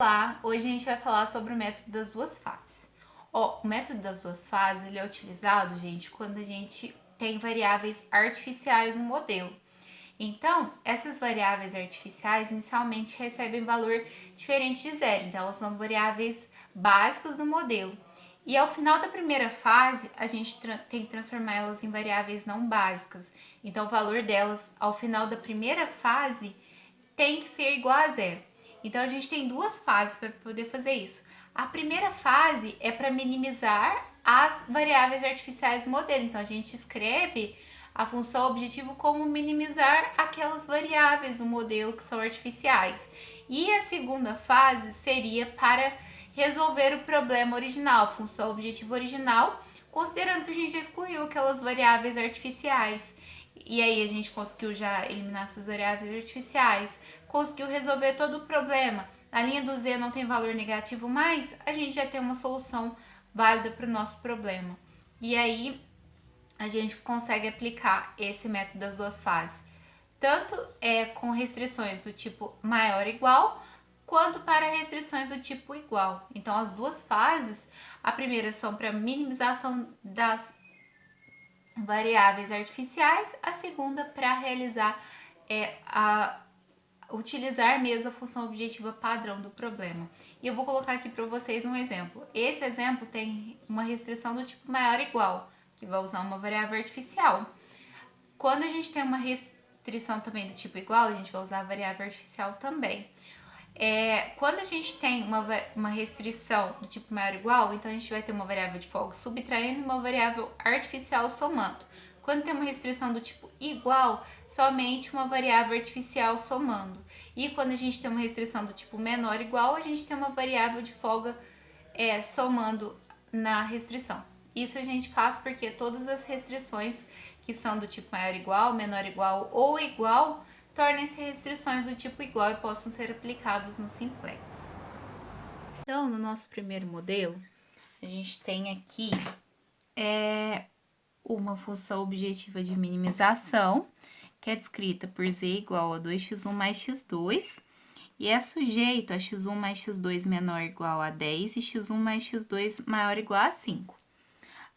Olá, hoje a gente vai falar sobre o método das duas fases. O método das duas fases ele é utilizado, gente, quando a gente tem variáveis artificiais no modelo. Então, essas variáveis artificiais inicialmente recebem valor diferente de zero, então elas são variáveis básicas no modelo. E ao final da primeira fase, a gente tem que transformá-las em variáveis não básicas. Então, o valor delas ao final da primeira fase tem que ser igual a zero. Então, a gente tem duas fases para poder fazer isso. A primeira fase é para minimizar as variáveis artificiais do modelo. Então, a gente escreve a função objetivo como minimizar aquelas variáveis do modelo que são artificiais. E a segunda fase seria para resolver o problema original, a função objetivo original, considerando que a gente excluiu aquelas variáveis artificiais. E aí a gente conseguiu já eliminar essas variáveis artificiais, conseguiu resolver todo o problema. A linha do Z não tem valor negativo mais, a gente já tem uma solução válida para o nosso problema. E aí a gente consegue aplicar esse método das duas fases, tanto com restrições do tipo maior ou igual, quanto para restrições do tipo igual. Então, as duas fases, a primeira são para minimização das variáveis artificiais, a segunda para realizar utilizar mesmo a função objetiva padrão do problema. E eu vou colocar aqui para vocês um exemplo. Esse exemplo tem uma restrição do tipo maior ou igual, que vai usar uma variável artificial. Quando a gente tem uma restrição também do tipo igual, a gente vai usar a variável artificial também. Quando a gente tem uma restrição do tipo maior ou igual, então a gente vai ter uma variável de folga subtraindo e uma variável artificial somando. Quando tem uma restrição do tipo igual, somente uma variável artificial somando. E quando a gente tem uma restrição do tipo menor ou igual, a gente tem uma variável de folga somando na restrição. Isso a gente faz porque todas as restrições que são do tipo maior ou igual, menor ou igual ou igual, tornem-se restrições do tipo igual e possam ser aplicadas no simplex. Então, no nosso primeiro modelo, a gente tem aqui uma função objetiva de minimização, que é descrita por z igual a 2x1 mais x2, e é sujeito a x1 mais x2 menor ou igual a 10 e x1 mais x2 maior ou igual a 5.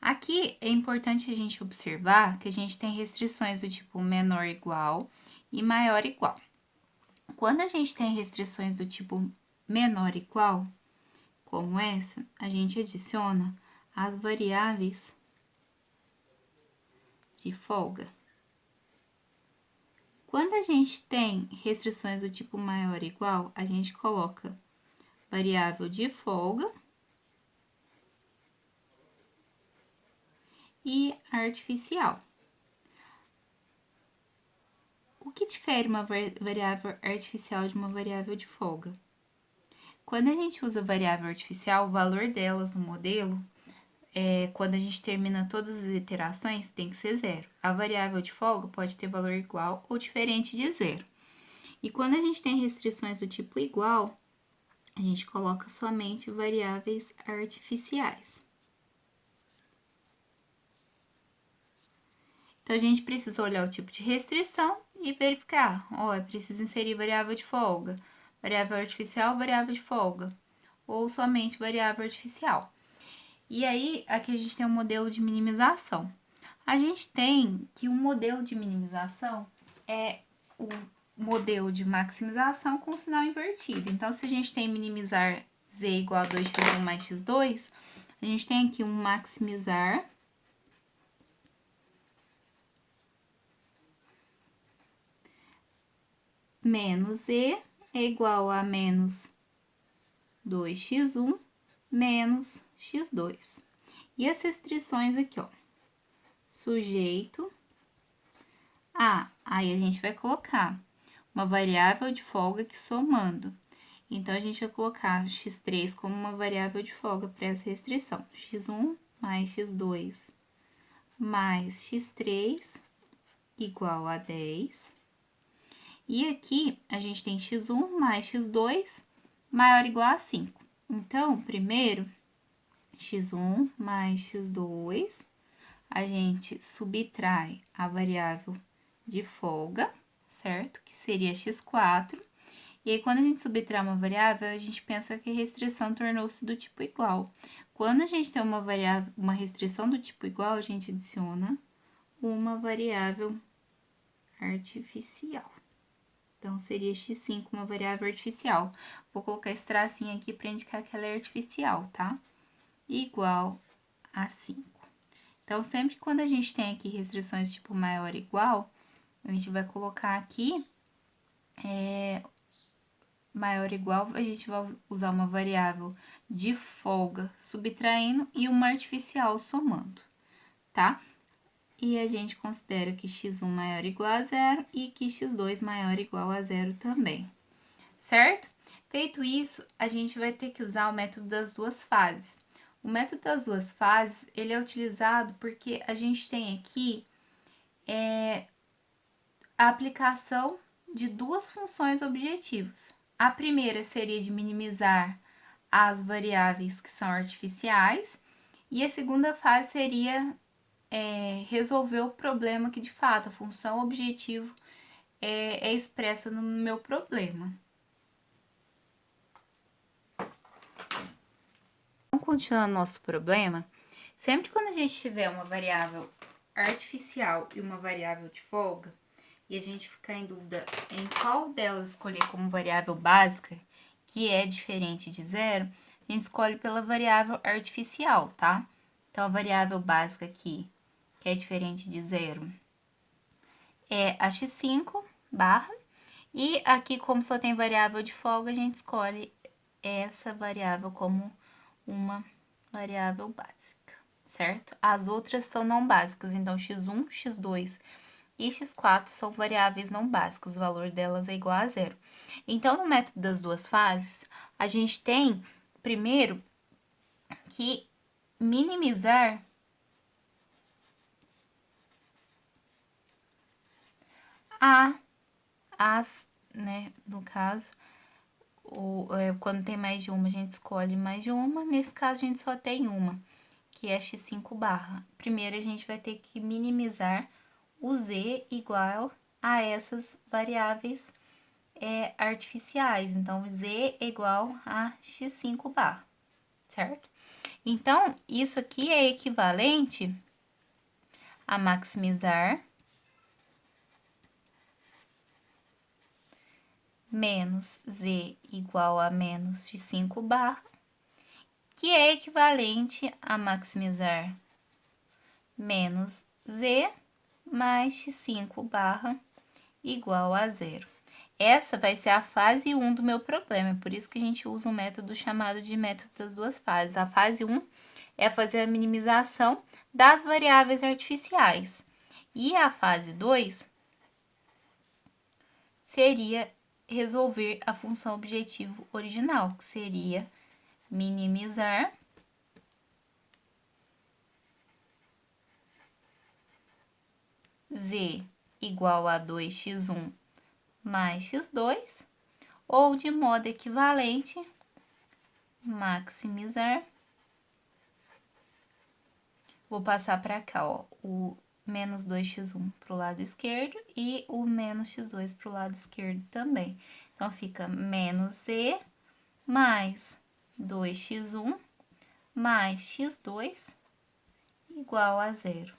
Aqui é importante a gente observar que a gente tem restrições do tipo menor ou igual e maior ou igual. Quando a gente tem restrições do tipo menor ou igual, como essa, a gente adiciona as variáveis de folga. Quando a gente tem restrições do tipo maior ou igual, a gente coloca variável de folga e artificial. O que difere uma variável artificial de uma variável de folga? Quando a gente usa variável artificial, o valor delas no modelo, quando a gente termina todas as iterações, tem que ser zero. A variável de folga pode ter valor igual ou diferente de zero. E quando a gente tem restrições do tipo igual, a gente coloca somente variáveis artificiais. Então, a gente precisa olhar o tipo de restrição e verificar. É preciso inserir variável de folga, variável artificial, variável de folga, ou somente variável artificial. E aí, aqui a gente tem um modelo de minimização. A gente tem que um modelo de minimização é o modelo de maximização com sinal invertido. Então, se a gente tem minimizar z igual a 2x1 mais x2, a gente tem aqui um maximizar menos z é igual a menos 2x1 menos x2. E as restrições aqui, ó, sujeito a, aí a gente vai colocar uma variável de folga que somando. Então, a gente vai colocar x3 como uma variável de folga para essa restrição. x1 mais x2 mais x3 igual a 10. E aqui, a gente tem x1 mais x2 maior ou igual a 5. Então, primeiro, x1 mais x2, a gente subtrai a variável de folga, certo? Que seria x4. E aí, quando a gente subtrai uma variável, a gente pensa que a restrição tornou-se do tipo igual. Quando a gente tem uma variável, uma restrição do tipo igual, a gente adiciona uma variável artificial. Então, seria x5 uma variável artificial. Vou colocar esse tracinho aqui para indicar que ela é artificial, tá? Igual a 5. Então, sempre quando a gente tem aqui restrições tipo maior ou igual, a gente vai colocar aqui maior ou igual, a gente vai usar uma variável de folga subtraindo e uma artificial somando, tá? E a gente considera que x1 maior ou igual a zero e que x2 maior ou igual a zero também, certo? Feito isso, a gente vai ter que usar o método das duas fases. O método das duas fases, ele é utilizado porque a gente tem aqui a aplicação de duas funções objetivos. A primeira seria de minimizar as variáveis que são artificiais, e a segunda fase seria resolver o problema que, de fato, a função objetivo é expressa no meu problema. Então, continuando nosso problema, sempre quando a gente tiver uma variável artificial e uma variável de folga, e a gente ficar em dúvida em qual delas escolher como variável básica, que é diferente de zero, a gente escolhe pela variável artificial, tá? Então, a variável básica aqui, que é diferente de zero, é a x5 barra, e aqui, como só tem variável de folga, a gente escolhe essa variável como uma variável básica, certo? As outras são não básicas, então x1, x2 e x4 são variáveis não básicas, o valor delas é igual a zero. Então, no método das duas fases, a gente tem, primeiro, que minimizar né, no caso, quando tem mais de uma, a gente escolhe mais de uma, nesse caso a gente só tem uma, que é x5 barra. Primeiro, a gente vai ter que minimizar o z igual a essas variáveis artificiais. Então, z é igual a x5 barra, certo? Então, isso aqui é equivalente a maximizar menos z igual a menos x5 barra, que é equivalente a maximizar menos z mais x5 barra igual a zero. Essa vai ser a fase 1 do meu problema, é por isso que a gente usa um método chamado de método das duas fases. A fase 1 é fazer a minimização das variáveis artificiais. E a fase 2 seria resolver a função objetivo original, que seria minimizar z igual a 2x1 mais x2, ou de modo equivalente, maximizar. Vou passar para cá, ó, o menos 2x1 para o lado esquerdo e o menos x2 para o lado esquerdo também. Então, fica menos z mais 2x1 mais x2 igual a zero.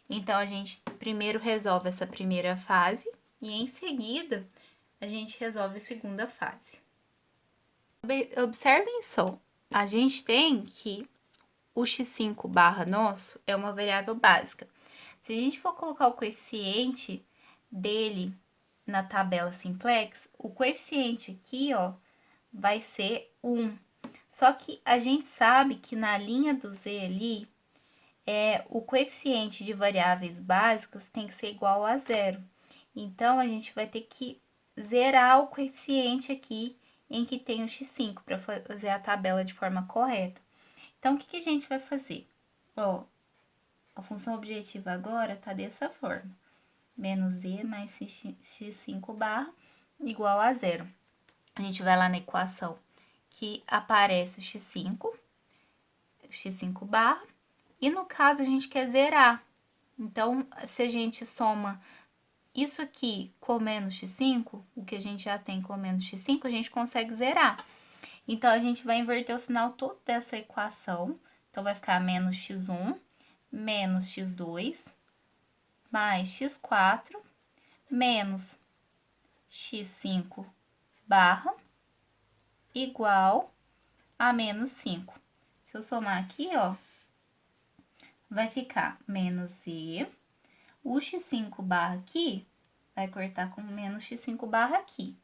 Então, a gente primeiro resolve essa primeira fase e, em seguida, a gente resolve a segunda fase. Observem só, a gente tem que o x5 barra nosso é uma variável básica. Se a gente for colocar o coeficiente dele na tabela simplex, o coeficiente aqui, ó, vai ser 1. Só que a gente sabe que na linha do z ali, o coeficiente de variáveis básicas tem que ser igual a zero. Então, a gente vai ter que zerar o coeficiente aqui em que tem o x5 para fazer a tabela de forma correta. Então, o que a gente vai fazer? Ó, a função objetiva agora tá dessa forma. Menos z mais x5 barra igual a zero. A gente vai lá na equação que aparece o x5 barra, e no caso a gente quer zerar. Então, se a gente soma isso aqui com menos x5, o que a gente já tem com menos x5, a gente consegue zerar. Então, a gente vai inverter o sinal todo dessa equação. Então, vai ficar menos x1, menos x2, mais x4, menos x5 barra, igual a menos 5. Se eu somar aqui, ó, vai ficar menos e. O x5 barra aqui vai cortar com menos x5 barra aqui.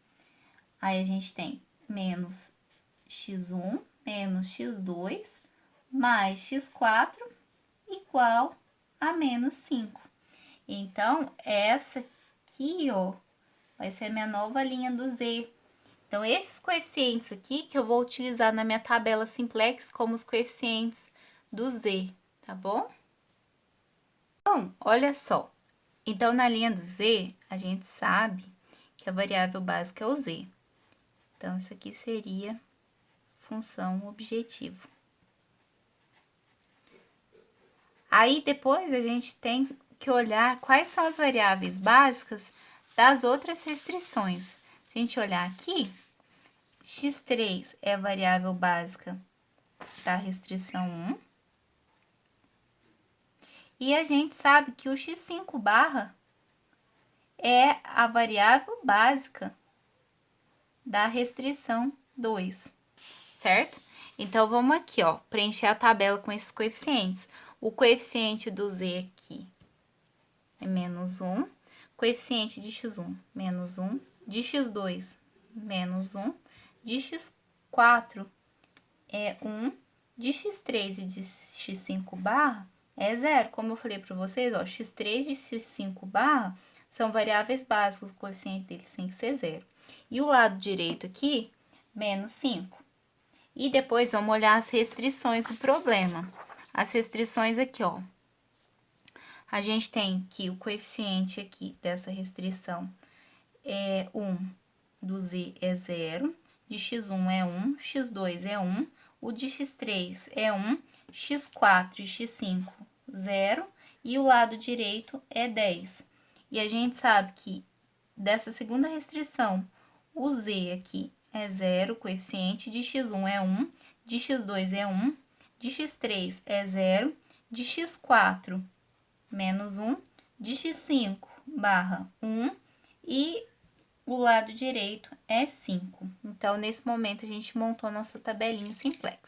Aí, a gente tem menos x1 menos x2 mais x4 igual a menos 5. Então, essa aqui, ó, vai ser a minha nova linha do Z. Então, esses coeficientes aqui que eu vou utilizar na minha tabela simplex como os coeficientes do Z, tá bom? Então, olha só. Então, na linha do Z, a gente sabe que a variável básica é o Z. Então, isso aqui seria função objetivo. Aí, depois, a gente tem que olhar quais são as variáveis básicas das outras restrições. Se a gente olhar aqui, x3 é a variável básica da restrição 1. E a gente sabe que o x5 barra é a variável básica da restrição 2, certo? Então, vamos aqui, ó, preencher a tabela com esses coeficientes. O coeficiente do Z aqui é menos 1, coeficiente de x1, menos 1, de x2, menos 1, de x4 é 1, de x3 e de x5 barra é 0. Como eu falei para vocês, ó, x3 e x5 barra são variáveis básicas, o coeficiente deles tem que ser 0. E o lado direito aqui, menos 5. E depois vamos olhar as restrições do problema. As restrições aqui, ó. A gente tem que o coeficiente aqui dessa restrição é 1, do Z é 0, de x1 é 1, x2 é 1, o de x3 é 1, x4 e x5, 0, e o lado direito é 10. E a gente sabe que dessa segunda restrição, o Z aqui é 0, coeficiente, de x1 é 1, de x2 é 1, de x3 é 0, de x4 menos 1, de x5 barra 1 e o lado direito é 5. Então, nesse momento, a gente montou a nossa tabelinha simplex.